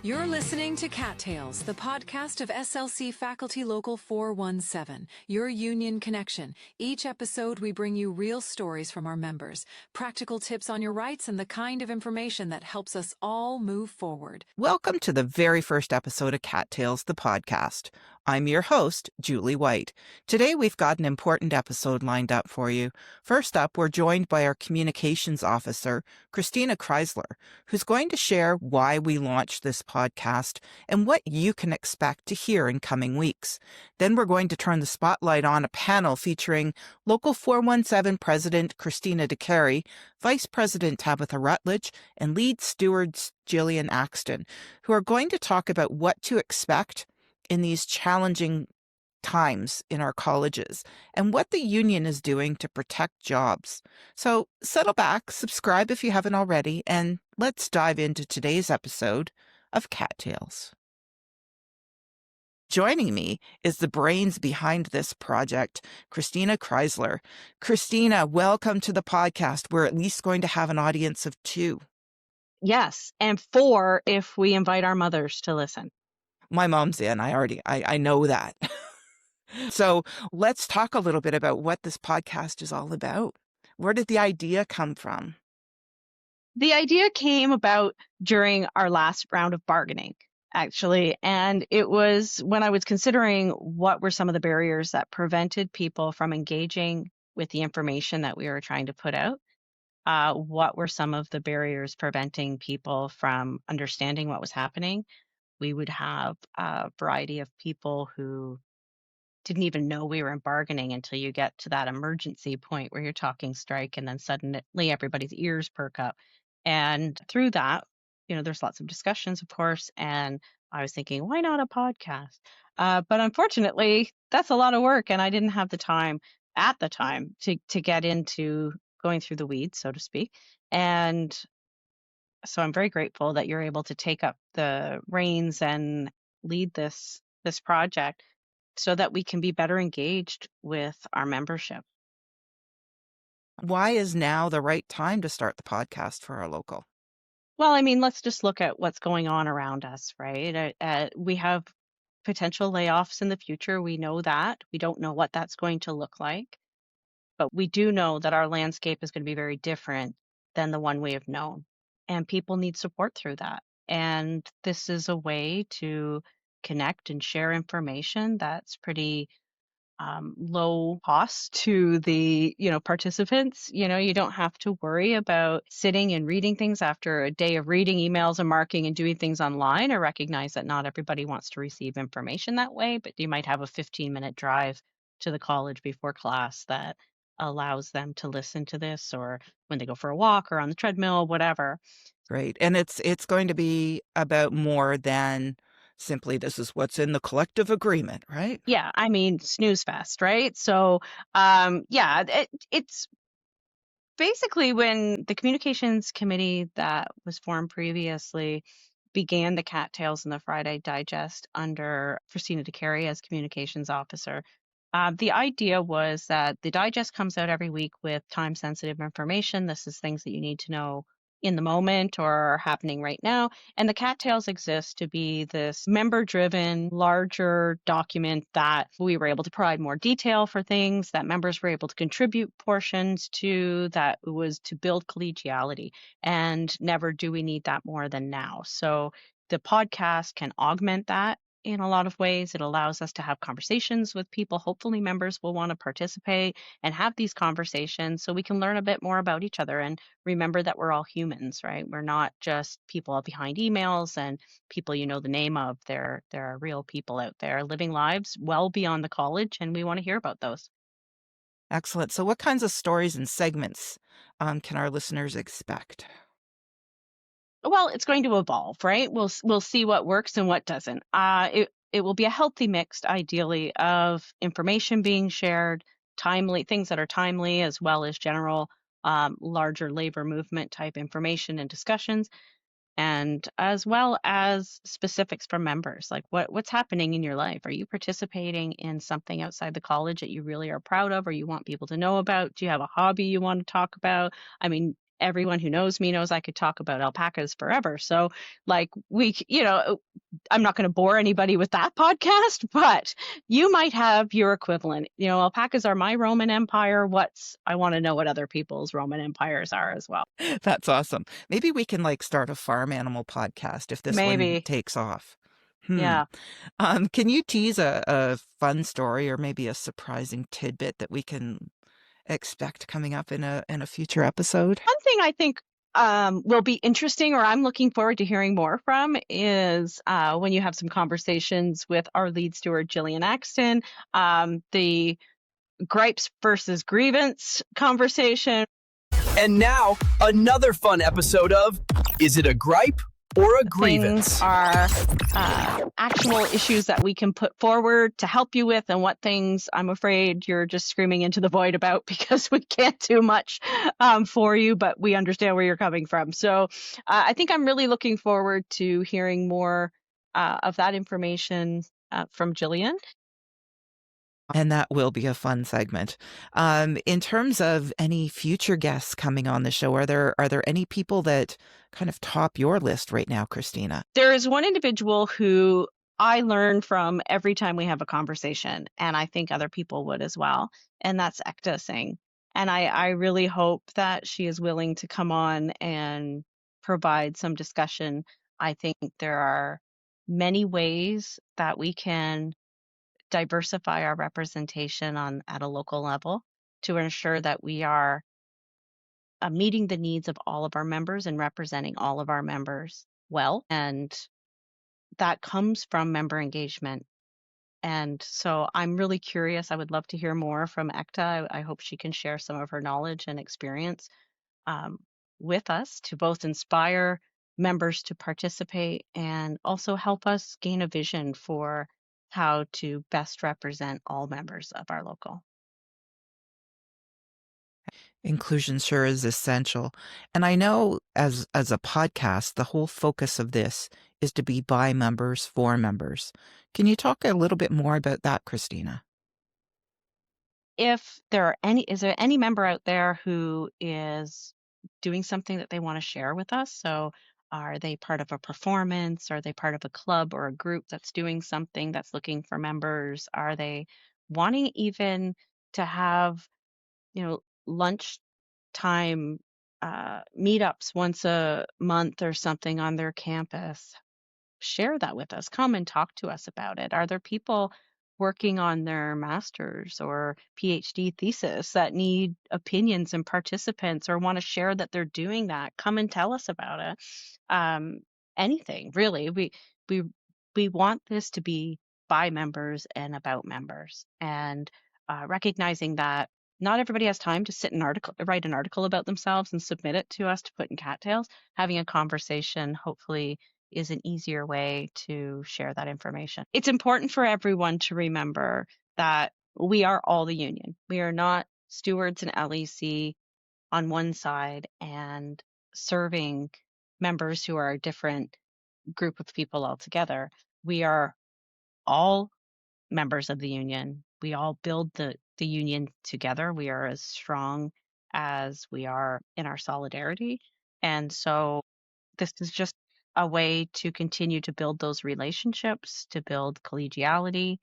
You're listening to CAAT Tales, the podcast of SLC Faculty Local 417, your union connection. Each episode, we bring you real stories from our members, practical tips on your rights, and the kind of information that helps us all move forward. Welcome to the very first episode of CAAT Tales, the podcast. I'm your host, Julie White. Today, we've got an important episode lined up for you. First up, we're joined by our communications officer, Christina Chrysler, who's going to share why we launched this podcast and what you can expect to hear in coming weeks. Then we're going to turn the spotlight on a panel featuring Local 417 President Christina Decarie, Vice President Tabatha Rutledge, and Lead Steward Gillian Axten, who are going to talk about what to expect in these challenging times in our colleges and what the union is doing to protect jobs. So settle back, subscribe if you haven't already, and let's dive into today's episode of CAAT Tales. Joining me is the brains behind this project, Christina Chrysler. Christina, welcome to the podcast. We're at least going to have an audience of 2. Yes, and 4 if we invite our mothers to listen. My mom's in. I know that. So let's talk a little bit about what this podcast is all about. Where did the idea come from? The idea came about during our last round of bargaining, actually. And it was when I was considering what were some of the barriers that prevented people from engaging with the information that we were trying to put out. What were some of the barriers preventing people from understanding what was happening? We would have a variety of people who didn't even know we were in bargaining until you get to that emergency point where you're talking strike, and then suddenly everybody's ears perk up. And through that, there's lots of discussions, of course, and I was thinking, why not a podcast? But unfortunately, that's a lot of work, and I didn't have the time at the time to get into going through the weeds, so to speak. And so I'm very grateful that you're able to take up the reins and lead this project so that we can be better engaged with our membership. Why is now the right time to start the podcast for our local? Well, I mean, let's just look at what's going on around us, right? We have potential layoffs in the future. We know that. We don't know what that's going to look like. But we do know that our landscape is going to be very different than the one we have known. And people need support through that. And this is a way to connect and share information that's pretty low cost to the participants. You don't have to worry about sitting and reading things after a day of reading emails and marking and doing things online. I recognize that not everybody wants to receive information that way, but you might have a 15-minute drive to the college before class that allows them to listen to this, or when they go for a walk or on the treadmill, whatever. Great. And it's going to be about more than simply this is what's in the collective agreement, right? Yeah, I mean, snooze fest, right? So, it's basically when the communications committee that was formed previously began the CAAT Tales and the Friday Digest under Christina Decarie as communications officer. The idea was that the digest comes out every week with time-sensitive information. This is things that you need to know in the moment or are happening right now. And the CAAT Tales exists to be this member-driven, larger document that we were able to provide more detail for things, that members were able to contribute portions to, that was to build collegiality. And never do we need that more than now. So the podcast can augment that in a lot of ways. It allows us to have conversations with people. Hopefully members will want to participate and have these conversations so we can learn a bit more about each other and remember that we're all humans, right? We're not just people behind emails and people the name of. There are real people out there living lives well beyond the college, and we want to hear about those. Excellent. So what kinds of stories and segments can our listeners expect? Well, it's going to evolve, right? We'll see what works and what doesn't. It will be a healthy mix, ideally, of information being shared, timely things that are timely, as well as general larger labor movement type information and discussions, and as well as specifics from members, like what's happening in your life. Are you participating in something outside the college that you really are proud of or you want people to know about? Do you have a hobby you want to talk about? I mean, everyone who knows me knows I could talk about alpacas forever. So like I'm not going to bore anybody with that podcast, but you might have your equivalent. Alpacas are my Roman Empire. I want to know what other people's Roman empires are as well. That's awesome. Maybe we can start a farm animal podcast if this one Maybe. takes off. Yeah. Can you tease a fun story or maybe a surprising tidbit that we can expect coming up in a future episode? One thing I think will be interesting, or I'm looking forward to hearing more from, is when you have some conversations with our lead steward, Gillian Axten, the gripes versus grievance conversation. And now, another fun episode of Is It a Gripe or a Grievance? Things are actual issues that we can put forward to help you with, and what things I'm afraid you're just screaming into the void about because we can't do much for you, but we understand where you're coming from. So I think I'm really looking forward to hearing more of that information from Gillian. And that will be a fun segment. In terms of any future guests coming on the show, are there any people that kind of top your list right now, Christina? There is one individual who I learn from every time we have a conversation, and I think other people would as well, and that's Ekta Singh. And I really hope that she is willing to come on and provide some discussion. I think there are many ways that we can diversify our representation at a local level to ensure that we are meeting the needs of all of our members and representing all of our members well. And that comes from member engagement. And so I'm really curious. I would love to hear more from Ekta. I hope she can share some of her knowledge and experience with us to both inspire members to participate and also help us gain a vision for how to best represent all members of our local. Inclusion sure is essential. And I know as a podcast, the whole focus of this is to be by members for members. Can you talk a little bit more about that, Christina? Is there any member out there who is doing something that they want to share with us? So are they part of a performance? Are they part of a club or a group that's doing something that's looking for members? Are they wanting even to have, lunchtime meetups once a month or something on their campus? Share that with us. Come and talk to us about it. Are there people working on their master's or PhD thesis that need opinions and participants or want to share that they're doing that? Come and tell us about it. Anything really. We want this to be by members and about members, and recognizing that not everybody has time to write an article about themselves and submit it to us to put in CAAT Tales. Having a conversation, hopefully, is an easier way to share that information. It's important for everyone to remember that we are all the union. We are not stewards and LEC on one side and serving members who are a different group of people altogether. We are all members of the union. We all build the union together. We are as strong as we are in our solidarity. And so this is just a way to continue to build those relationships, to build collegiality,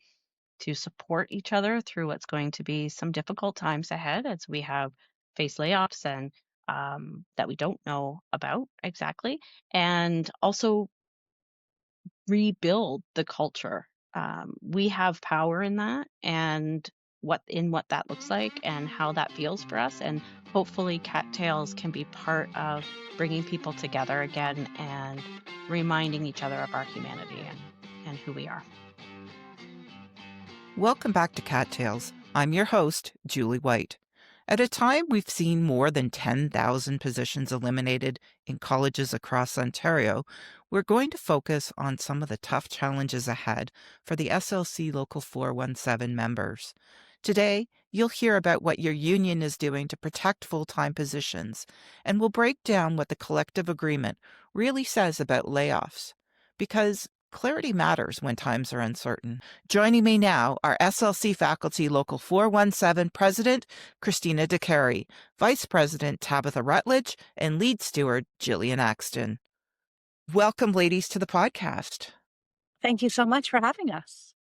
to support each other through what's going to be some difficult times ahead as we have faced layoffs and that we don't know about exactly, and also rebuild the culture. We have power in that, and what that looks like and how that feels for us. And hopefully CAAT Tales can be part of bringing people together again and reminding each other of our humanity and who we are. Welcome back to CAAT Tales. I'm your host, Julie White. At a time we've seen more than 10,000 positions eliminated in colleges across Ontario, we're going to focus on some of the tough challenges ahead for the SLC Local 417 members. Today, you'll hear about what your union is doing to protect full-time positions, and we'll break down what the collective agreement really says about layoffs. Because clarity matters when times are uncertain. Joining me now are SLC Faculty Local 417 President Christina Decarie, Vice President Tabatha Rutledge, and Lead Steward Gillian Axten. Welcome, ladies, to the podcast. Thank you so much for having us.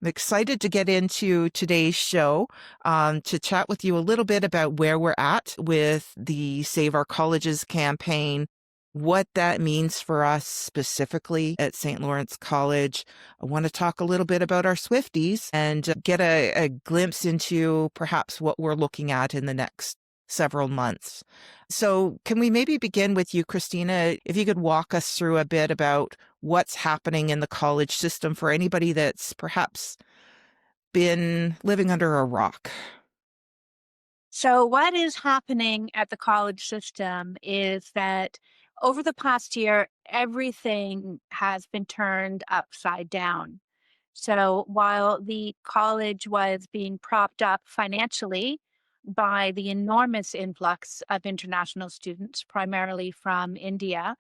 I'm excited to get into today's show to chat with you a little bit about where we're at with the Save Our Colleges campaign, what that means for us specifically at St. Lawrence College. I want to talk a little bit about our Swifties and get a glimpse into perhaps what we're looking at in the next several months. So can we maybe begin with you, Christina, if you could walk us through a bit about what's happening in the college system for anybody that's perhaps been living under a rock? So what is happening at the college system is that over the past year, everything has been turned upside down. So while the college was being propped up financially by the enormous influx of international students, primarily from India,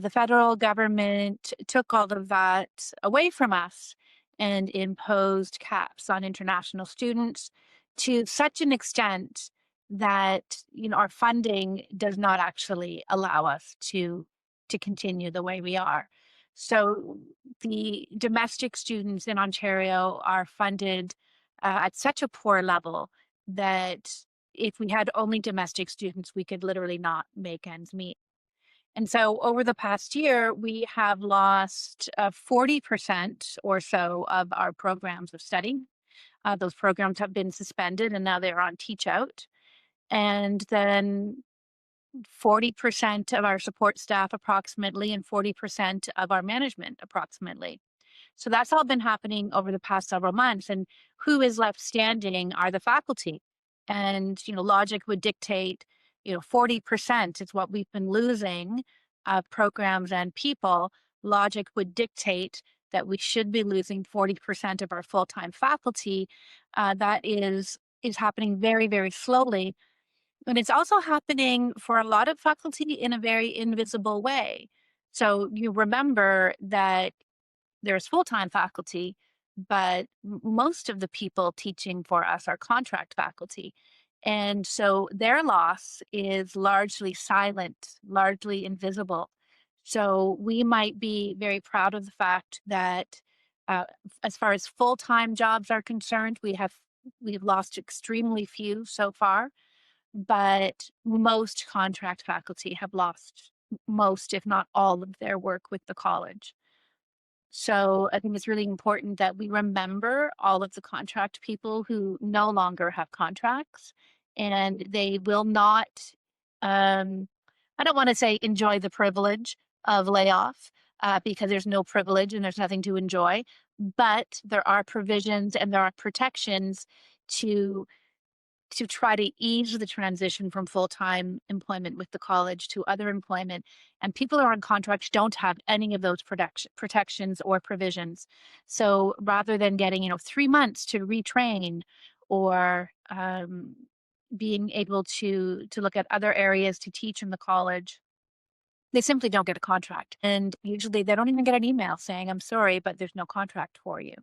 the federal government took all of that away from us and imposed caps on international students to such an extent that our funding does not actually allow us to continue the way we are. So the domestic students in Ontario are funded at such a poor level that if we had only domestic students, we could literally not make ends meet. And so over the past year, we have lost 40% or so of our programs of study. Those programs have been suspended and now they're on teach out. And then 40% of our support staff approximately and 40% of our management approximately. So that's all been happening over the past several months. And who is left standing are the faculty. And, logic would dictate, 40% is what we've been losing of programs and people. Logic would dictate that we should be losing 40% of our full-time faculty. That is happening very, very slowly. And it's also happening for a lot of faculty in a very invisible way. So you remember that there's full-time faculty, but most of the people teaching for us are contract faculty. And so their loss is largely silent, largely invisible. So we might be very proud of the fact that as far as full-time jobs are concerned, we've lost extremely few so far, but most contract faculty have lost most, if not all, of their work with the college. So I think it's really important that we remember all of the contract people who no longer have contracts, and they will not, I don't want to say enjoy the privilege of layoff, because there's no privilege and there's nothing to enjoy, but there are provisions and there are protections to try to ease the transition from full-time employment with the college to other employment. And people who are on contracts don't have any of those protections or provisions. So rather than getting 3 months to retrain or being able to look at other areas to teach in the college, they simply don't get a contract. And usually they don't even get an email saying, "I'm sorry, but there's no contract for you."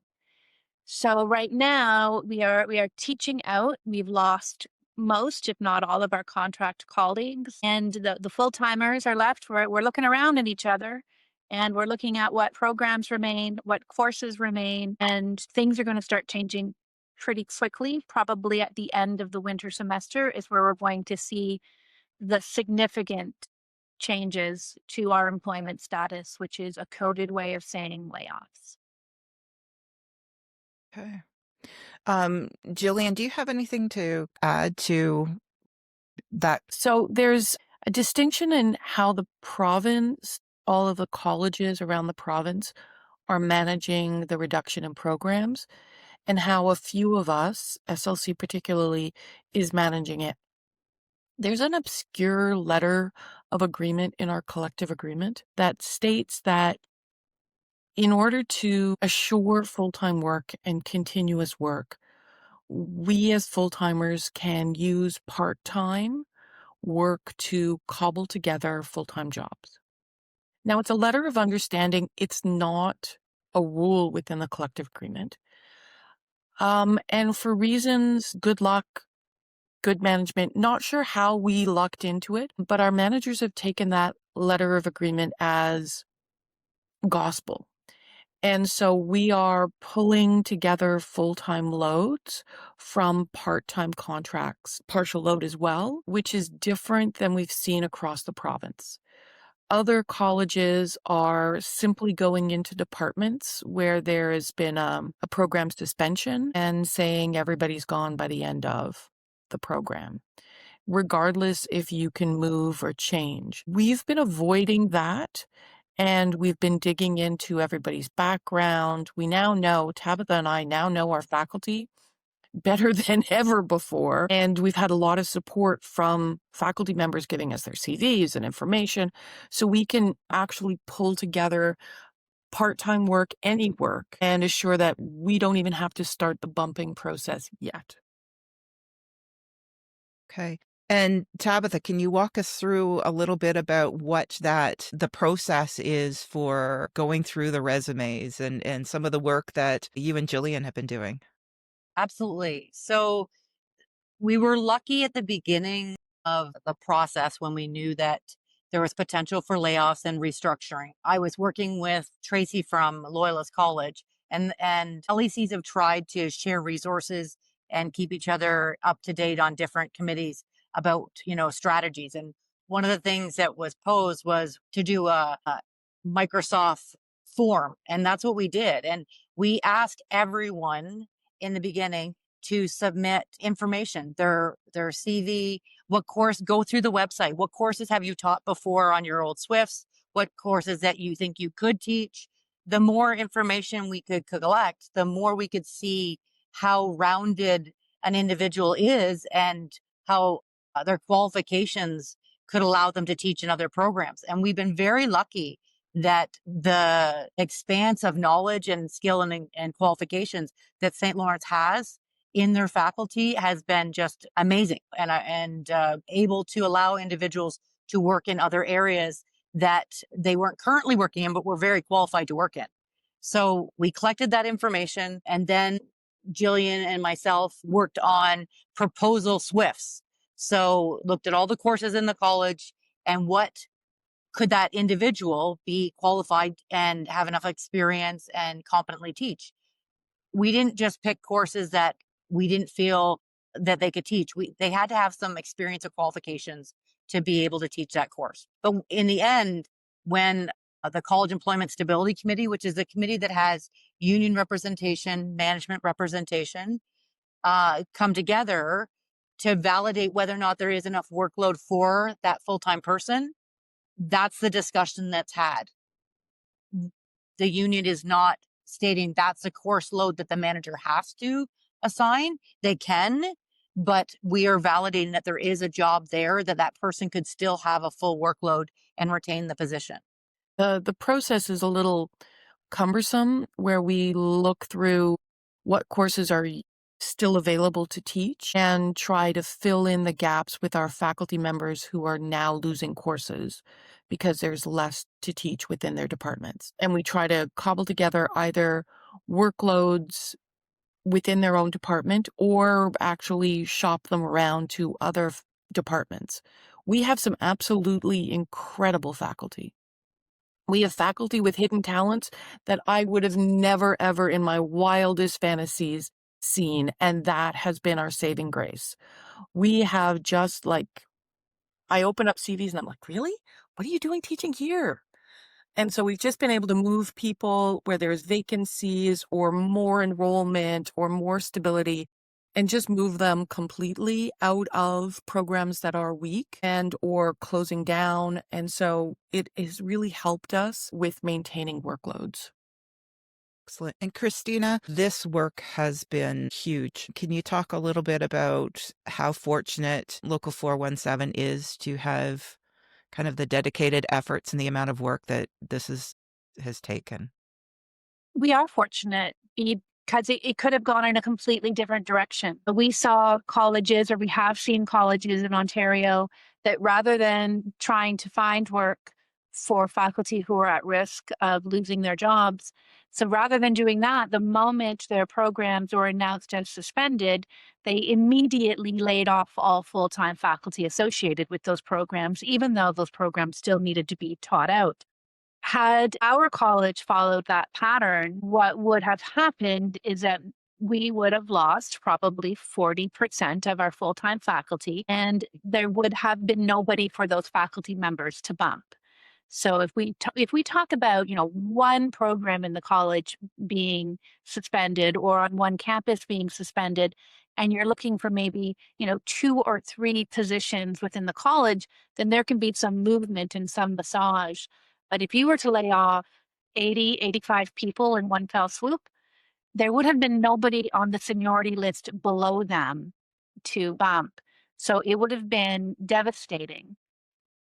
So right now we are teaching out. We've lost most, if not all, of our contract colleagues, and the full-timers are left. We're looking around at each other, and we're looking at what programs remain, what courses remain, and things are going to start changing pretty quickly. Probably at the end of the winter semester is where we're going to see the significant changes to our employment status, which is a coded way of saying layoffs. Okay. Gillian, do you have anything to add to that? So there's a distinction in how the province, all of the colleges around the province are managing the reduction in programs, and how a few of us, SLC particularly, is managing it. There's an obscure letter of agreement in our collective agreement that states that in order to assure full-time work and continuous work, we as full-timers can use part-time work to cobble together full-time jobs. Now, it's a letter of understanding. It's not a rule within the collective agreement. And for reasons, good luck, good management, not sure how we lucked into it, but our managers have taken that letter of agreement as gospel. And so we are pulling together full-time loads from part-time contracts, partial load as well, which is different than we've seen across the province. Other colleges are simply going into departments where there has been a program suspension and saying everybody's gone by the end of the program, regardless if you can move or change. We've been avoiding that, and we've been digging into everybody's background. We now know, Tabatha and I now know our faculty better than ever before. And we've had a lot of support from faculty members giving us their CVs and information. So we can actually pull together part-time work, any work, and assure that we don't even have to start the bumping process yet. Okay. And Tabatha, can you walk us through a little bit about what the process is for going through the resumes and some of the work that you and Gillian have been doing? Absolutely. So we were lucky at the beginning of the process when we knew that there was potential for layoffs and restructuring. I was working with Tracy from Loyalist College, and LECs have tried to share resources and keep each other up to date on different committees about, strategies. And one of the things that was posed was to do a Microsoft form. And that's what we did. And we asked everyone in the beginning to submit information, their CV, what course, go through the website. What courses have you taught before on your old Swifts? What courses that you think you could teach? The more information we could collect, the more we could see how rounded an individual is and how their qualifications could allow them to teach in other programs. And we've been very lucky that the expanse of knowledge and skill and qualifications that St. Lawrence has in their faculty has been just amazing and able to allow individuals to work in other areas that they weren't currently working in, but were very qualified to work in. So we collected that information, and then Gillian and myself worked on proposal Swifts. So looked at all the courses in the college and what could that individual be qualified and have enough experience and competently teach. We didn't just pick courses that we didn't feel that they could teach. They had to have some experience or qualifications to be able to teach that course. But in the end, when the College Employment Stability Committee, which is a committee that has union representation, management representation, come together to validate whether or not there is enough workload for that full-time person, that's the discussion that's had. The union is not stating that's a course load that the manager has to assign. They can, but we are validating that there is a job there, that person could still have a full workload and retain the position. The process is a little cumbersome, where we look through what courses are still available to teach and try to fill in the gaps with our faculty members who are now losing courses because there's less to teach within their departments. And we try to cobble together either workloads within their own department or actually shop them around to other departments. We have some absolutely incredible faculty. We have faculty with hidden talents that I would have never, ever in my wildest fantasies seen, and that has been our saving grace. We have just I open up CVs and I'm like, really? What are you doing teaching here? And so we've just been able to move people where there's vacancies or more enrollment or more stability, and just move them completely out of programs that are weak and or closing down. And so it has really helped us with maintaining workloads. Excellent. And Christina, this work has been huge. Can you talk a little bit about how fortunate Local 417 is to have kind of the dedicated efforts and the amount of work that this has taken? We are fortunate because it could have gone in a completely different direction. We saw colleges, or we have seen colleges in Ontario, that rather than trying to find work for faculty who are at risk of losing their jobs. So rather than doing that, the moment their programs were announced as suspended, they immediately laid off all full-time faculty associated with those programs, even though those programs still needed to be taught out. Had our college followed that pattern, what would have happened is that we would have lost probably 40% of our full-time faculty, and there would have been nobody for those faculty members to bump. So if we talk about, one program in the college being suspended or on one campus being suspended, and you're looking for maybe, 2 or 3 positions within the college, then there can be some movement and some massage. But if you were to lay off 80, 85 people in one fell swoop, there would have been nobody on the seniority list below them to bump. So it would have been devastating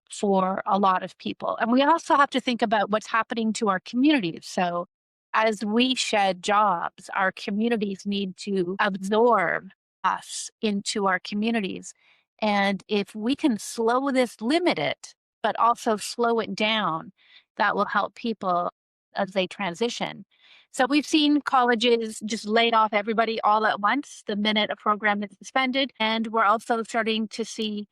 for a lot of people. And we also have to think about what's happening to our communities. So as we shed jobs, our communities need to absorb us into our communities. And if we can limit it, but also slow it down, that will help people as they transition. So we've seen colleges just laid off everybody all at once the minute a program is suspended. And we're also starting to see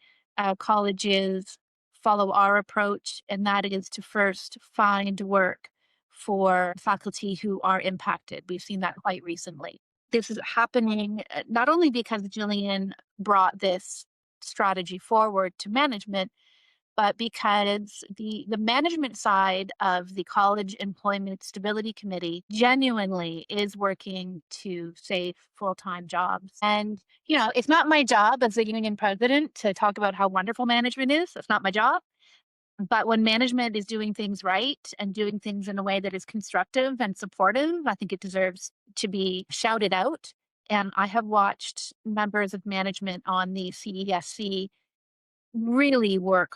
colleges follow our approach, and that is to first find work for faculty who are impacted. We've seen that quite recently. This is happening not only because Gillian brought this strategy forward to management, but because the management side of the College Employment Stability Committee genuinely is working to save full-time jobs. And, it's not my job as the union president to talk about how wonderful management is. That's not my job. But when management is doing things right and doing things in a way that is constructive and supportive, I think it deserves to be shouted out. And I have watched members of management on the CESC really work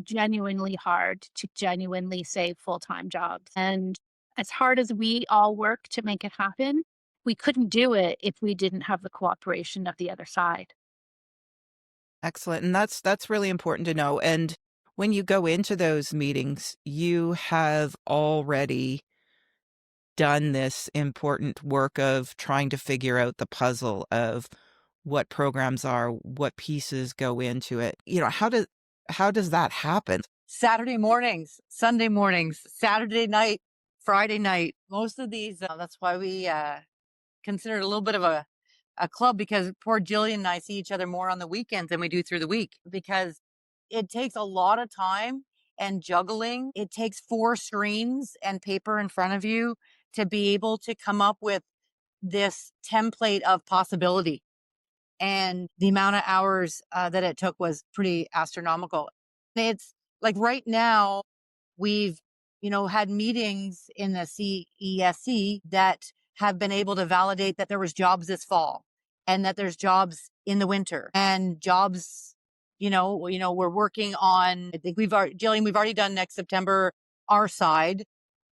genuinely hard to genuinely save full-time jobs. And as hard as we all work to make it happen, we couldn't do it if we didn't have the cooperation of the other side. Excellent. And that's really important to know. And when you go into those meetings, you have already done this important work of trying to figure out the puzzle of what programs are, what pieces go into it. How does that happen? Saturday mornings, Sunday mornings, Saturday night, Friday night. Most of these, that's why we consider it a little bit of a club, because poor Gillian and I see each other more on the weekends than we do through the week, because it takes a lot of time and juggling. It takes 4 screens and paper in front of you to be able to come up with this template of possibility. And the amount of hours that it took was pretty astronomical. It's like right now we've, had meetings in the CESC that have been able to validate that there was jobs this fall and that there's jobs in the winter and jobs, we're working on, I think Gillian, we've already done next September, our side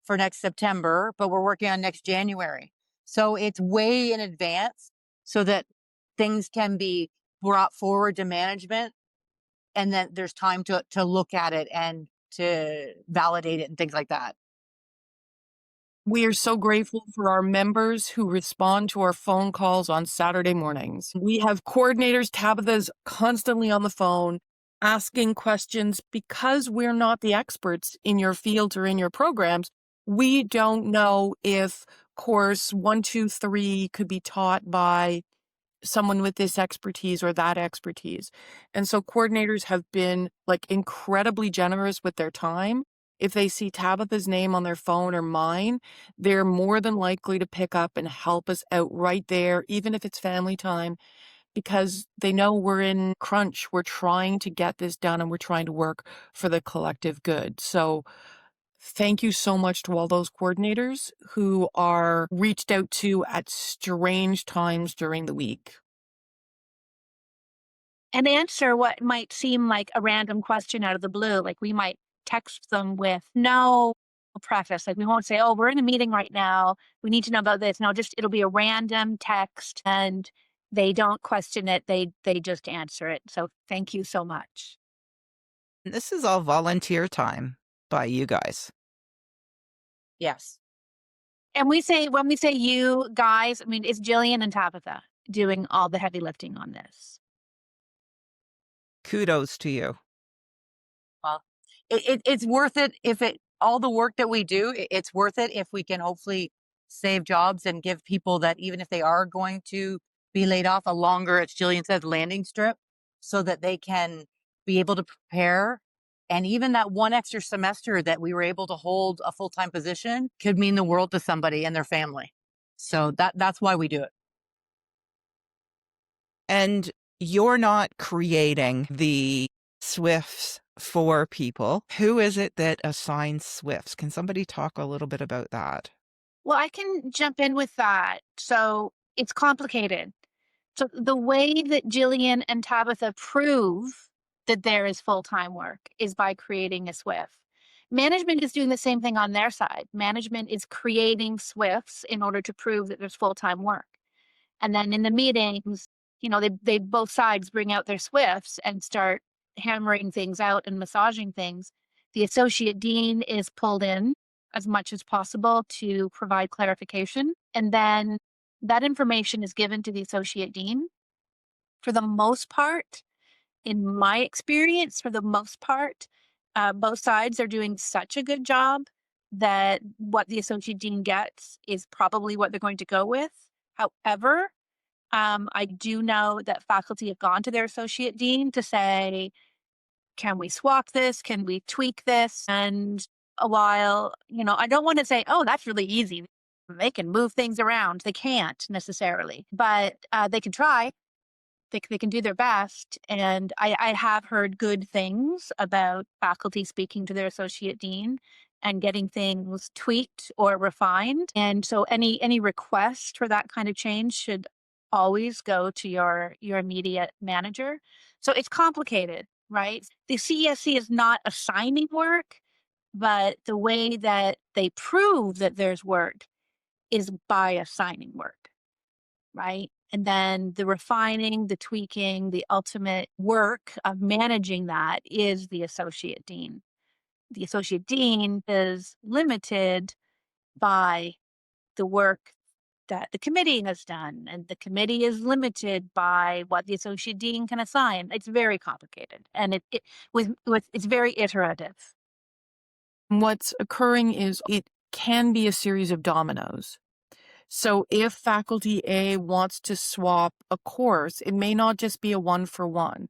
for next September, but we're working on next January. So it's way in advance so that things can be brought forward to management, and that there's time to look at it and to validate it and things like that. We are so grateful for our members who respond to our phone calls on Saturday mornings. We have coordinators, Tabatha's constantly on the phone asking questions, because we're not the experts in your fields or in your programs. We don't know if course 1, 2, 3 could be taught by someone with this expertise or that expertise. And so coordinators have been incredibly generous with their time. If they see Tabatha's name on their phone or mine, they're more than likely to pick up and help us out right there, even if it's family time, because they know we're in crunch. We're trying to get this done and we're trying to work for the collective good. So thank you so much to all those coordinators who are reached out to at strange times during the week. And answer what might seem like a random question out of the blue. Like we might text them with no preface. Like we won't say, oh, we're in a meeting right now, we need to know about this. No, it'll be a random text, and they don't question it. They just answer it. So thank you so much. This is all volunteer time. by you guys. Yes. And when we say you guys, I mean, it's Gillian and Tabatha doing all the heavy lifting on this. Kudos to you. Well, it's worth it if all the work that we do, it's worth it if we can hopefully save jobs and give people that, even if they are going to be laid off, a longer, as Gillian said, landing strip, so that they can be able to prepare. And even that one extra semester that we were able to hold a full-time position could mean the world to somebody and their family. So that's why we do it. And you're not creating the SWIFts for people. Who is it that assigns SWIFts? Can somebody talk a little bit about that? Well, I can jump in with that. So it's complicated. So the way that Gillian and Tabatha prove that there is full-time work is by creating a SWIFT. Management is doing the same thing on their side. Management is creating SWIFTs in order to prove that there's full-time work. And then in the meetings, they both sides bring out their SWIFTs and start hammering things out and massaging things. The associate dean is pulled in as much as possible to provide clarification. And then that information is given to the associate dean. For the most part, in my experience, both sides are doing such a good job that what the associate dean gets is probably what they're going to go with. However, I do know that faculty have gone to their associate dean to say, can we swap this? Can we tweak this? And while, I don't want to say, oh, that's really easy. They can move things around. They can't necessarily, but they can try. They can do their best. And I have heard good things about faculty speaking to their associate dean and getting things tweaked or refined. And so any request for that kind of change should always go to your immediate manager. So it's complicated, right? The CESC is not assigning work, but the way that they prove that there's work is by assigning work, right? And then the refining, the tweaking, the ultimate work of managing that is the associate dean. The associate dean is limited by the work that the committee has done, and the committee is limited by what the associate dean can assign. It's very complicated, and it's very iterative. What's occurring is it can be a series of dominoes. So if faculty A wants to swap a course, it may not just be a 1-for-1.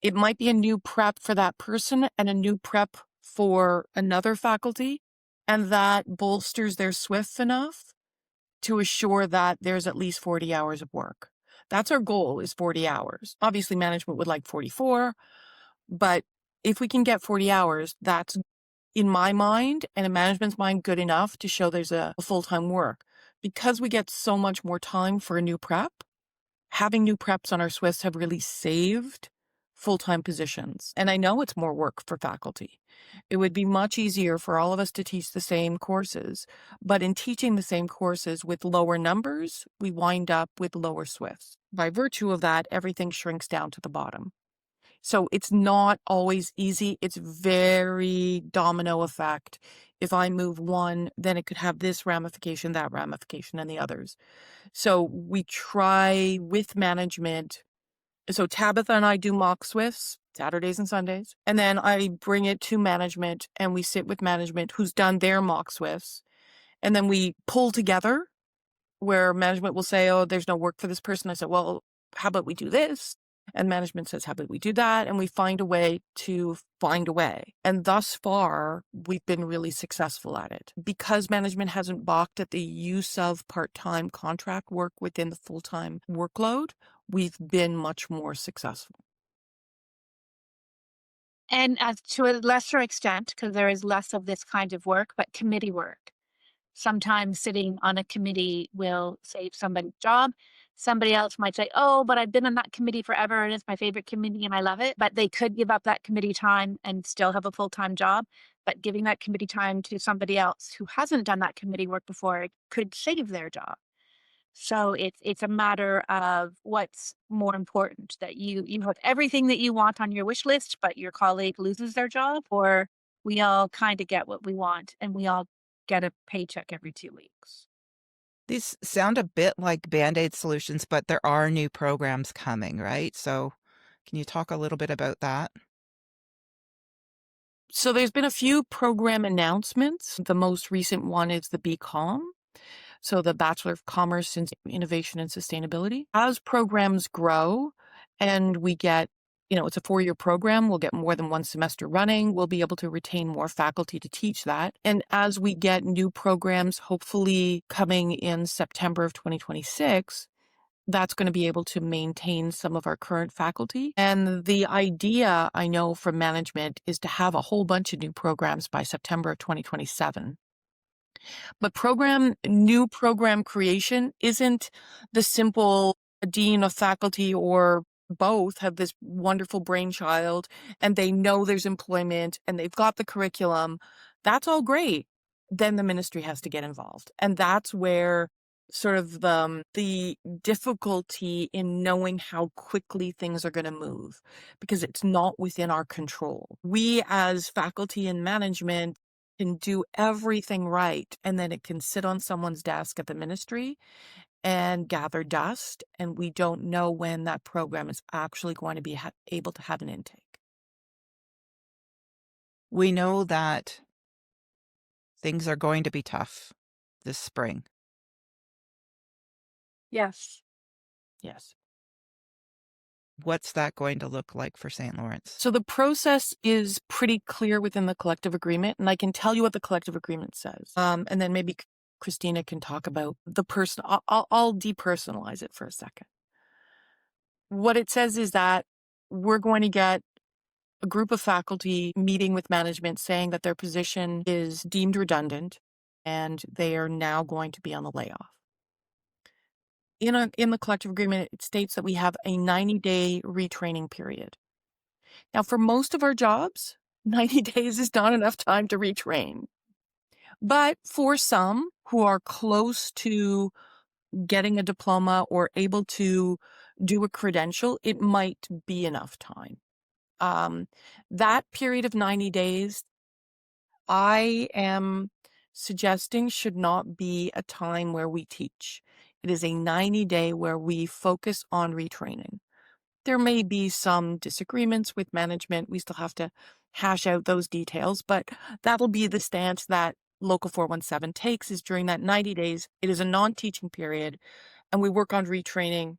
It might be a new prep for that person and a new prep for another faculty, and that bolsters their SWIFT enough to assure that there's at least 40 hours of work. That's our goal, is 40 hours. Obviously, management would like 44, but if we can get 40 hours, that's, in my mind and in management's mind, good enough to show there's a full-time work. Because we get so much more time for a new prep, having new preps on our SWIFTs have really saved full-time positions. And I know it's more work for faculty. It would be much easier for all of us to teach the same courses, but in teaching the same courses with lower numbers, we wind up with lower SWIFTs. By virtue of that, everything shrinks down to the bottom. So it's not always easy. It's very domino effect. If I move one, then it could have this ramification, that ramification, and the others. So we try with management. So Tabatha and I do mock SWIFTs Saturdays and Sundays. And then I bring it to management and we sit with management who's done their mock SWIFTs. And then we pull together where management will say, oh, there's no work for this person. I said, well, how about we do this? And management says, how about we do that? And we find a way to find a way. And thus far, we've been really successful at it. Because management hasn't balked at the use of part-time contract work within the full-time workload, we've been much more successful. And as to a lesser extent, because there is less of this kind of work, but committee work. Sometimes sitting on a committee will save somebody's job. Somebody else might say, oh, but I've been on that committee forever and it's my favorite committee and I love it. But they could give up that committee time and still have a full-time job. But giving that committee time to somebody else who hasn't done that committee work before could save their job. So it's a matter of what's more important, that you have everything that you want on your wish list, but your colleague loses their job, or we all kind of get what we want and we all get a paycheck every 2 weeks. These sound a bit like Band-Aid solutions, but there are new programs coming, right? So can you talk a little bit about that? So there's been a few program announcements. The most recent one is the BCom, so the Bachelor of Commerce in Innovation and Sustainability. As programs grow and we get, it's a 4-year program, we'll get more than one semester running, we'll be able to retain more faculty to teach that. And as we get new programs, hopefully coming in September of 2026, that's going to be able to maintain some of our current faculty. And the idea, I know from management, is to have a whole bunch of new programs by September of 2027. But new program creation isn't the simple dean of faculty or both have this wonderful brainchild and they know there's employment and they've got the curriculum. That's all great. Then the ministry has to get involved. And that's where sort of the difficulty in knowing how quickly things are going to move, because it's not within our control. We as faculty and management can do everything right, and then it can sit on someone's desk at the ministry and gather dust, and we don't know when that program is actually going to be able to have an intake. We know that things are going to be tough this spring. Yes. Yes. What's that going to look like for St. Lawrence? So the process is pretty clear within the collective agreement, and I can tell you what the collective agreement says. And then maybe Christina can talk about the person. I'll depersonalize it for a second. What it says is that we're going to get a group of faculty meeting with management saying that their position is deemed redundant and they are now going to be on the layoff. In the collective agreement, it states that we have a 90-day retraining period. Now, for most of our jobs, 90 days is not enough time to retrain. But for some who are close to getting a diploma or able to do a credential, it might be enough time. That period of 90 days, I am suggesting should not be a time where we teach. It is a 90-day where we focus on retraining. There may be some disagreements with management. We still have to hash out those details, but that'll be the stance that Local 417 takes, is during that 90 days, it is a non-teaching period, and we work on retraining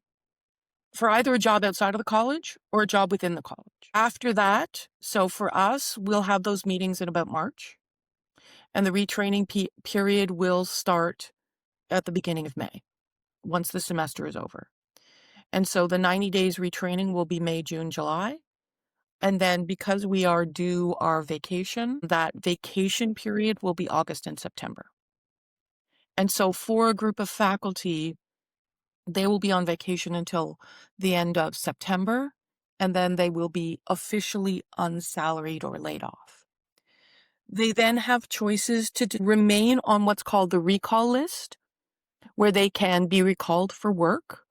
for either a job outside of the college or a job within the college. After that, so for us, we'll have those meetings in about March, and the retraining period will start at the beginning of May, once the semester is over. And so the 90 days retraining will be May, June, July. And then because we are due our vacation, that vacation period will be August and September. And so for a group of faculty, they will be on vacation until the end of September, and then they will be officially unsalaried or laid off. They then have choices to remain on what's called the recall list, where they can be recalled for work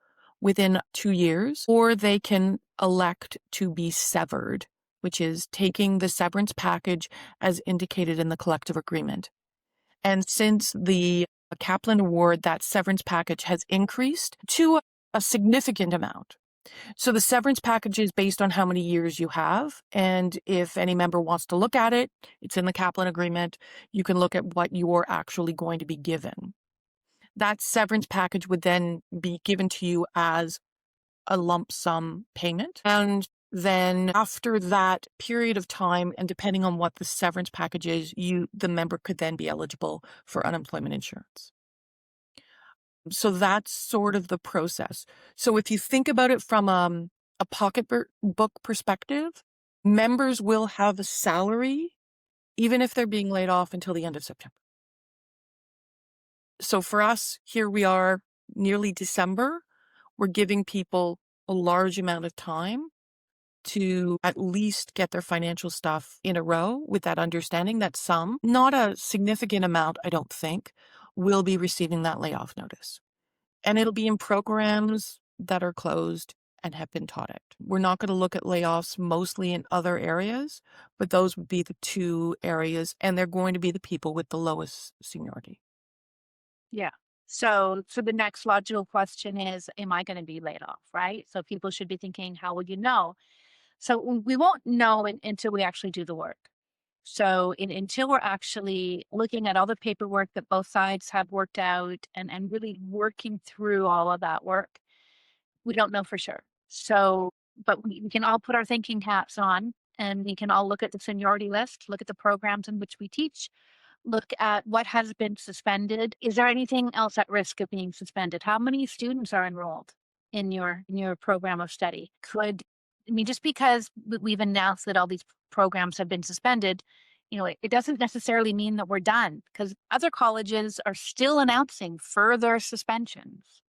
within 2 years, or they can elect to be severed, which is taking the severance package as indicated in the collective agreement. And since the Kaplan Award, that severance package has increased to a significant amount. So the severance package is based on how many years you have. And if any member wants to look at it, it's in the Kaplan Agreement. You can look at what you're actually going to be given. That severance package would then be given to you as a lump sum payment. And then after that period of time, and depending on what the severance package is, the member could then be eligible for unemployment insurance. So that's sort of the process. So if you think about it from a pocketbook perspective, members will have a salary even if they're being laid off until the end of September. So for us, here we are, nearly December. We're giving people a large amount of time to at least get their financial stuff in a row, with that understanding that some, not a significant amount, I don't think, will be receiving that layoff notice. And it'll be in programs that are closed. and have been taught it. We're not going to look at layoffs mostly in other areas, but those would be the two areas, and they're going to be the people with the lowest seniority. Yeah. So the next logical question is, am I going to be laid off, right? So people should be thinking, how will you know? So we won't know until we actually do the work. So until we're actually looking at all the paperwork that both sides have worked out and really working through all of that work, we don't know for sure. So, but we can all put our thinking caps on and we can all look at the seniority list, look at the programs in which we teach, look at what has been suspended. Is there anything else at risk of being suspended? How many students are enrolled in your program of study? Just because we've announced that all these programs have been suspended, it doesn't necessarily mean that we're done, because other colleges are still announcing further suspensions.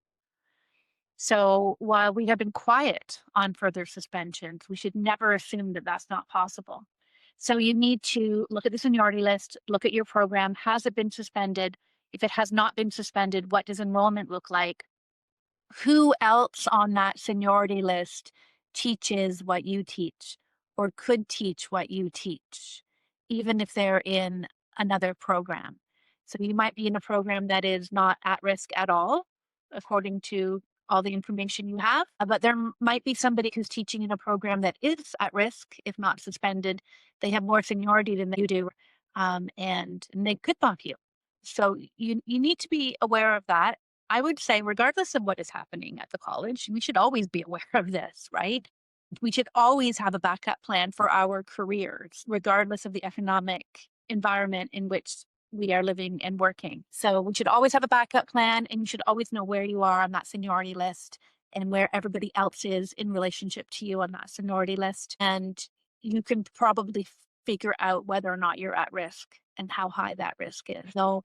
So while we have been quiet on further suspensions, we should never assume that that's not possible. So you need to look at the seniority list, look at your program. Has it been suspended? If it has not been suspended, what does enrollment look like? Who else on that seniority list teaches what you teach or could teach what you teach, even if they're in another program? So you might be in a program that is not at risk at all, according to all the information you have, but there might be somebody who's teaching in a program that is at risk, if not suspended. They have more seniority than you do, and they could bump you. So you need to be aware of that. I would say, regardless of what is happening at the college, we should always be aware of this, right? We should always have a backup plan for our careers, regardless of the economic environment in which we are living and working. So we should always have a backup plan, and you should always know where you are on that seniority list and where everybody else is in relationship to you on that seniority list. And you can probably figure out whether or not you're at risk and how high that risk is. So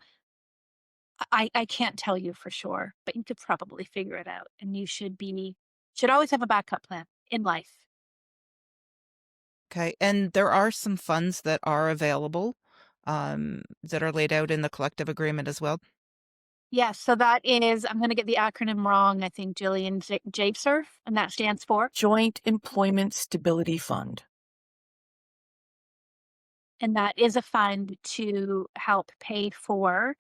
I can't tell you for sure, but you could probably figure it out. And you should always have a backup plan in life. Okay. And there are some funds that are available that are laid out in the collective agreement as well. Yes, so that is, I'm going to get the acronym wrong, I think, Gillian, JSERF, and that stands for? Joint Employment Stability Fund. And that is a fund to help pay for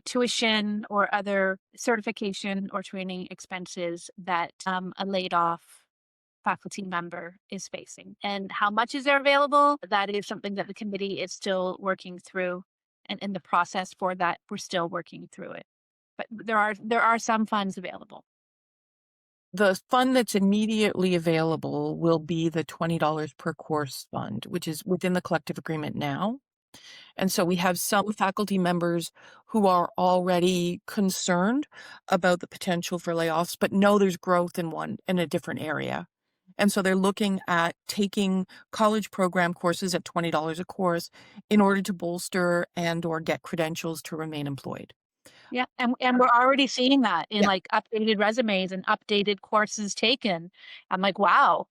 tuition or other certification or training expenses that a laid off faculty member is facing. And how much is there available? That is something that the committee is still working through. And in the process for that, we're still working through it. But there are some funds available. The fund that's immediately available will be the $20 per course fund, which is within the collective agreement now. And so we have some faculty members who are already concerned about the potential for layoffs, but know there's growth in a different area. And so they're looking at taking college program courses at $20 a course in order to bolster and or get credentials to remain employed. Yeah, and we're already seeing that in Yeah. like updated resumes and updated courses taken. I'm like, wow,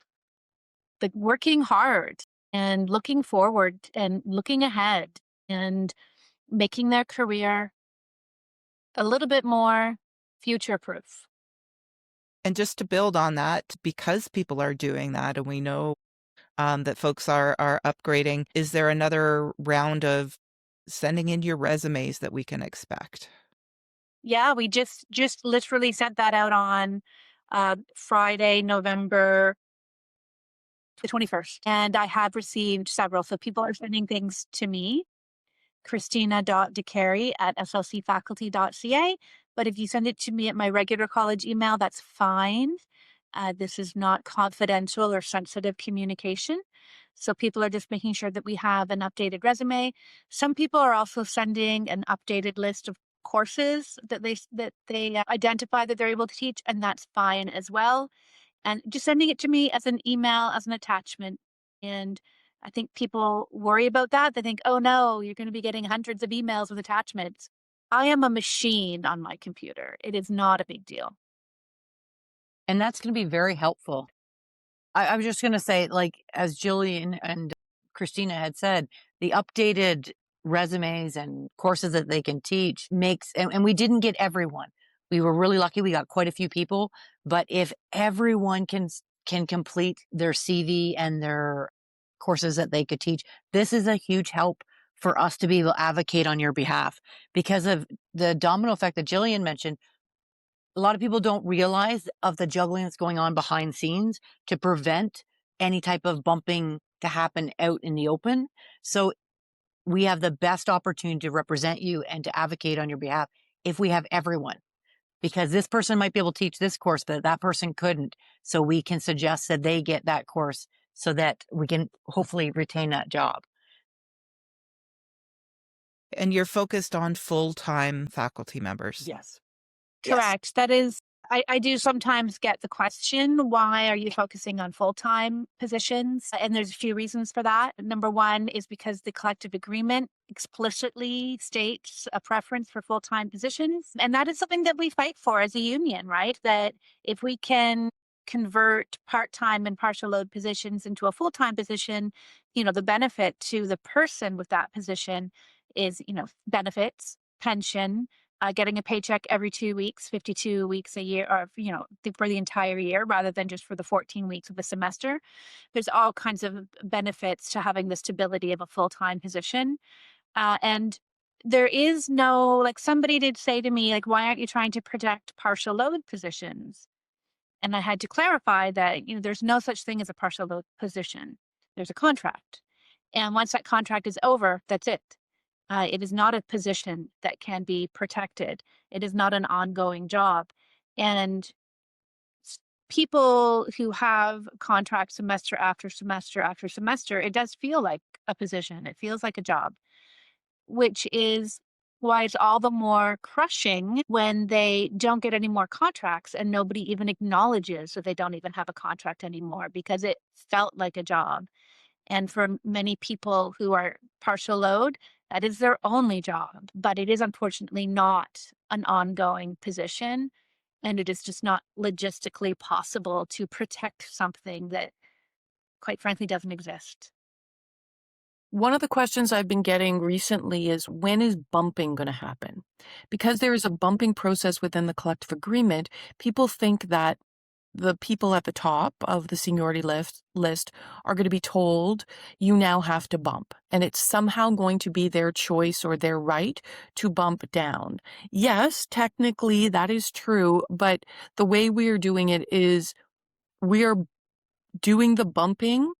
like working hard and looking forward and looking ahead and making their career a little bit more future-proof. And just to build on that, because people are doing that, and we know that folks are upgrading, is there another round of sending in your resumes that we can expect? Yeah, we just literally sent that out on Friday, November the 21st. And I have received several. So people are sending things to me, Christina.Decarie at slcfaculty.ca. But if you send it to me at my regular college email, that's fine. This is not confidential or sensitive communication. So people are just making sure that we have an updated resume. Some people are also sending an updated list of courses that they identify that they're able to teach, and that's fine as well. And just sending it to me as an email, as an attachment. And I think people worry about that. They think, oh no, you're going to be getting hundreds of emails with attachments. I am a machine on my computer. It is not a big deal. And that's going to be very helpful. I was just going to say, like, as Gillian and Christina had said, the updated resumes and courses that they can teach and we didn't get everyone, We were really lucky. We got quite a few people, but if everyone can complete their CV and their courses that they could teach, this is a huge help for us to be able to advocate on your behalf because of the domino effect that Gillian mentioned. A lot of people don't realize of the juggling that's going on behind scenes to prevent any type of bumping to happen out in the open. So we have the best opportunity to represent you and to advocate on your behalf if we have everyone, because this person might be able to teach this course, but that person couldn't. So we can suggest that they get that course so that we can hopefully retain that job. And you're focused on full-time faculty members. Yes. Correct. That is, I do sometimes get the question, why are you focusing on full-time positions? And there's a few reasons for that. Number one is because the collective agreement explicitly states a preference for full-time positions. And that is something that we fight for as a union, right? That if we can convert part-time and partial load positions into a full-time position, the benefit to the person with that position is, benefits, pension, getting a paycheck every 2 weeks, 52 weeks a year, or, for the entire year rather than just for the 14 weeks of the semester. There's all kinds of benefits to having the stability of a full-time position. And there is no, like somebody did say to me, like, why aren't you trying to protect partial load positions? And I had to clarify that, there's no such thing as a partial load position. There's a contract. And once that contract is over, that's it. It is not a position that can be protected. It is not an ongoing job. And people who have contracts semester after semester after semester, it does feel like a position. It feels like a job, which is why it's all the more crushing when they don't get any more contracts and nobody even acknowledges that they don't even have a contract anymore because it felt like a job. And for many people who are partial load, that is their only job, but it is unfortunately not an ongoing position. And it is just not logistically possible to protect something that, quite frankly, doesn't exist. One of the questions I've been getting recently is, when is bumping going to happen? Because there is a bumping process within the collective agreement, people think that the people at the top of the seniority list are going to be told, you now have to bump. And it's somehow going to be their choice or their right to bump down. Yes, technically that is true, but the way we are doing it is we are doing the bumping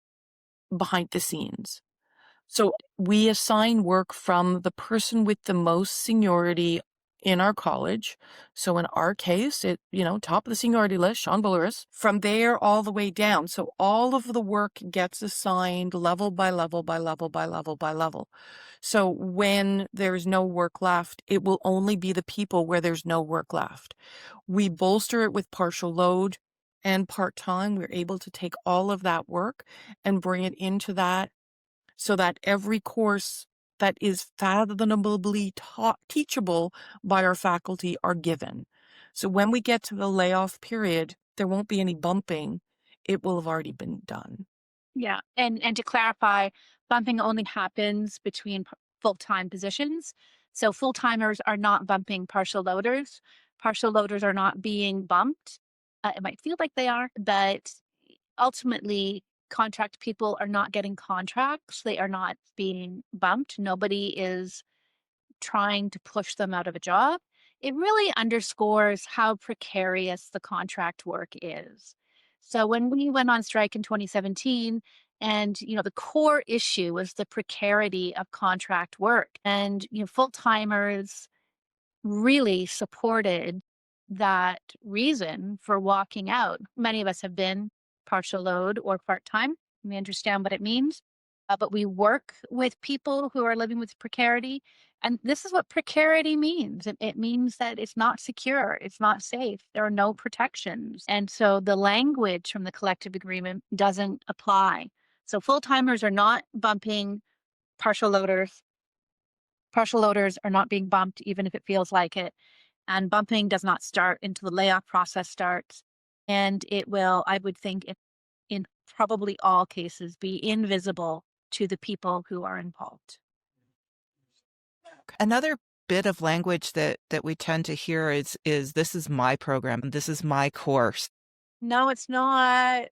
behind the scenes. So we assign work from the person with the most seniority in our college. So in our case, top of the seniority list, Sean Bulleris, from there all the way down. So all of the work gets assigned level by level by level by level by level. So when there's no work left, it will only be the people where there's no work left. We bolster it with partial load and part-time. We're able to take all of that work and bring it into that, so that every course that is fathomably teachable by our faculty are given. So when we get to the layoff period, there won't be any bumping. It will have already been done. Yeah. And to clarify, bumping only happens between full-time positions. So full-timers are not bumping partial loaders. Partial loaders are not being bumped. It might feel like they are, but ultimately, contract people are not getting contracts. They are not being bumped. Nobody is trying to push them out of a job. It really underscores how precarious the contract work is. So when we went on strike in 2017, and the core issue was the precarity of contract work, and full-timers really supported that reason for walking out. Many of us have been partial load or part-time. We understand what it means, but we work with people who are living with precarity. And this is what precarity means. It means that it's not secure. It's not safe. There are no protections. And so the language from the collective agreement doesn't apply. So full-timers are not bumping partial loaders. Partial loaders are not being bumped, even if it feels like it. And bumping does not start until the layoff process starts. And it will, I would think, in probably all cases, be invisible to the people who are involved. Another bit of language that we tend to hear is this is my program, this is my course. No, it's not.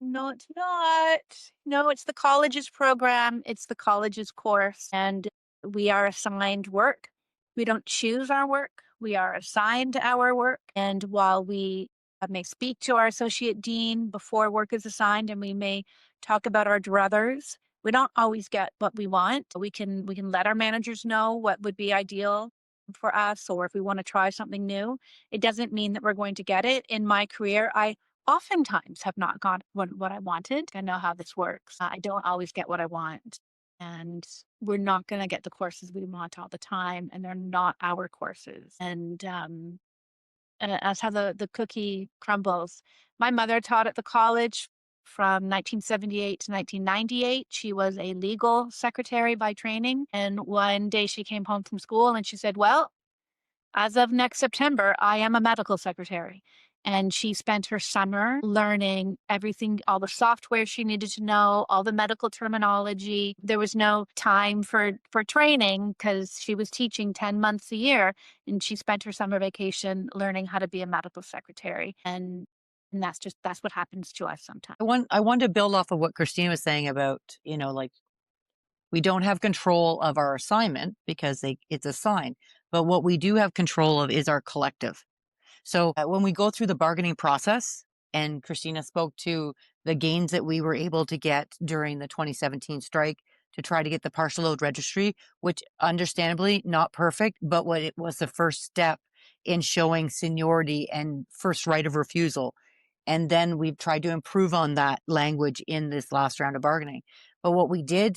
No, it's not. No, it's the college's program. It's the college's course. And we are assigned work. We don't choose our work. We are assigned our work. And while we may speak to our associate dean before work is assigned, and we may talk about our druthers, we don't always get what we want. We can let our managers know what would be ideal for us, or if we want to try something new. It doesn't mean that we're going to get it. In my career, I oftentimes have not got what I wanted. I know how this works. I don't always get what I want. And we're not going to get the courses we want all the time, and they're not our courses. And that's how the cookie crumbles. My mother taught at the college from 1978 to 1998. She was a legal secretary by training. And one day she came home from school and she said, well, as of next September, I am a medical secretary. And she spent her summer learning everything, all the software she needed to know, all the medical terminology. There was no time for training because she was teaching 10 months a year. And she spent her summer vacation learning how to be a medical secretary. And that's what happens to us sometimes. I want to build off of what Christina was saying about, like we don't have control of our assignment because it's assigned. But what we do have control of is our collective. So when we go through the bargaining process, and Christina spoke to the gains that we were able to get during the 2017 strike to try to get the partial load registry, which understandably not perfect, but what it was the first step in showing seniority and first right of refusal. And then we've tried to improve on that language in this last round of bargaining. But what we did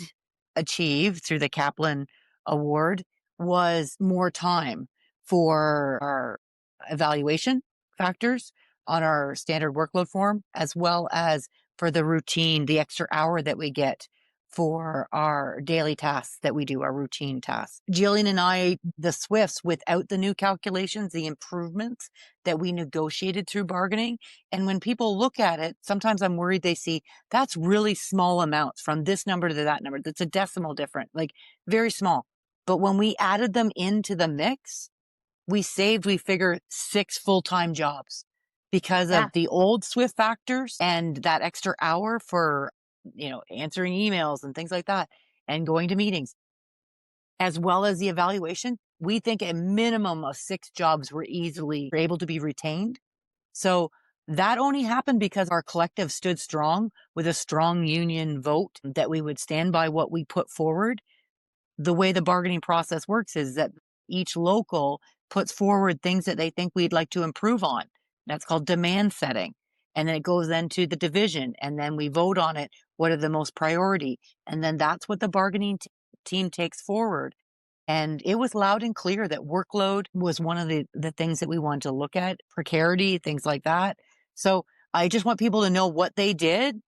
achieve through the Kaplan Award was more time for our evaluation factors on our standard workload form, as well as for the routine, the extra hour that we get for our daily tasks that we do, our routine tasks. Gillian and I, the Swifts, without the new calculations, the improvements that we negotiated through bargaining. And when people look at it, sometimes I'm worried they see that's really small amounts from this number to that number. That's a decimal different, like very small. But when we added them into the mix, we figure 6 full-time jobs because of the old Swift factors and that extra hour for, answering emails and things like that and going to meetings, as well as the evaluation. We think a minimum of 6 jobs were able to be retained. So that only happened because our collective stood strong with a strong union vote that we would stand by what we put forward. The way the bargaining process works is that each local puts forward things that they think we'd like to improve on. That's called demand setting. And then it goes then to the division, and then we vote on it. What are the most priority? And then that's what the bargaining team takes forward. And it was loud and clear that workload was one of the things that we wanted to look at, precarity, things like that. So I just want people to know what they did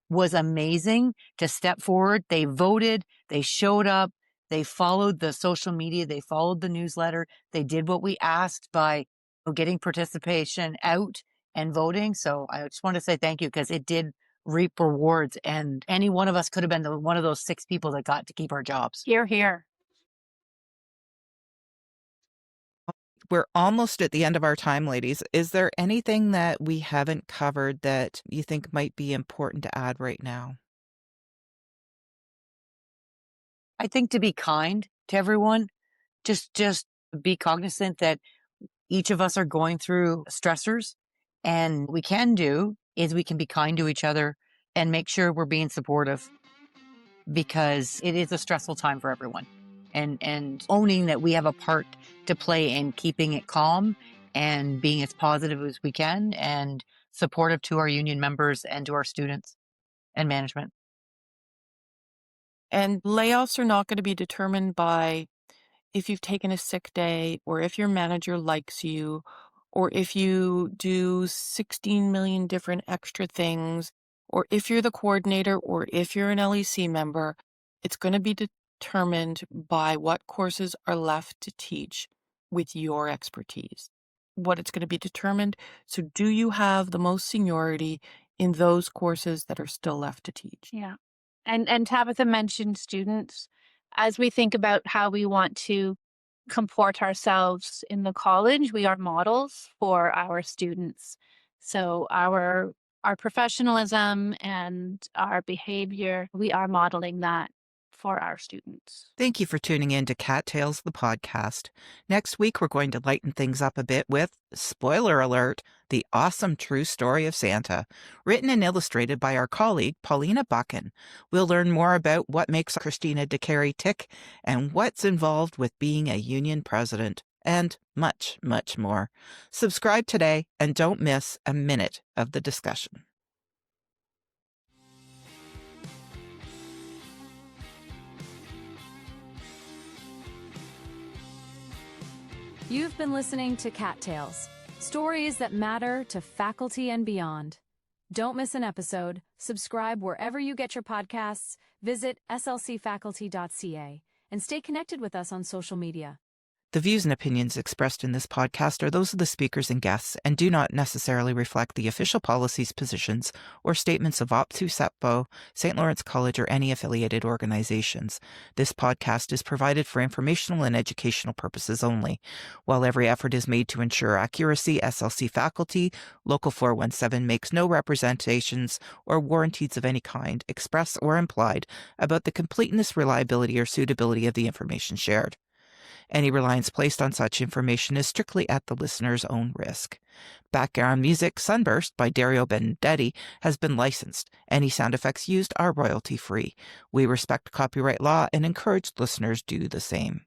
was amazing to step forward. They voted, they showed up, they followed the social media, they followed the newsletter, they did what we asked by getting participation out and voting. So I just want to say thank you because it did reap rewards, and any one of us could have been one of those 6 people that got to keep our jobs. Hear, hear. We're almost at the end of our time, ladies. Is there anything that we haven't covered that you think might be important to add right now? I think to be kind to everyone, just be cognizant that each of us are going through stressors, and we can be kind to each other and make sure we're being supportive, because it is a stressful time for everyone. And owning that we have a part to play in keeping it calm and being as positive as we can and supportive to our union members and to our students and management. And layoffs are not going to be determined by if you've taken a sick day or if your manager likes you or if you do 16 million different extra things or if you're the coordinator or if you're an LEC member. It's going to be determined by what courses are left to teach with your expertise. What it's going to be determined. So do you have the most seniority in those courses that are still left to teach? Yeah. And Tabatha mentioned students. As we think about how we want to comport ourselves in the college. We are models for our students. So our professionalism and our behavior, we are modeling that for our students. Thank you for tuning in to CAAT Tales, the podcast. Next week, we're going to lighten things up a bit with, spoiler alert, the awesome true story of Santa, written and illustrated by our colleague, Paulina Buchan. We'll learn more about what makes Christina Decarie tick and what's involved with being a union president, and much, much more. Subscribe today and don't miss a minute of the discussion. You've been listening to CAAT Tales, stories that matter to faculty and beyond. Don't miss an episode. Subscribe wherever you get your podcasts. Visit slcfaculty.ca and stay connected with us on social media. The views and opinions expressed in this podcast are those of the speakers and guests and do not necessarily reflect the official policies, positions, or statements of OPTU, SEPBO, St. Lawrence College, or any affiliated organizations. This podcast is provided for informational and educational purposes only. While every effort is made to ensure accuracy, SLC Faculty Local 417 makes no representations or warranties of any kind, express or implied, about the completeness, reliability, or suitability of the information shared. Any reliance placed on such information is strictly at the listener's own risk. Background music Sunburst by Dario Benedetti has been licensed. Any sound effects used are royalty-free. We respect copyright law and encourage listeners do the same.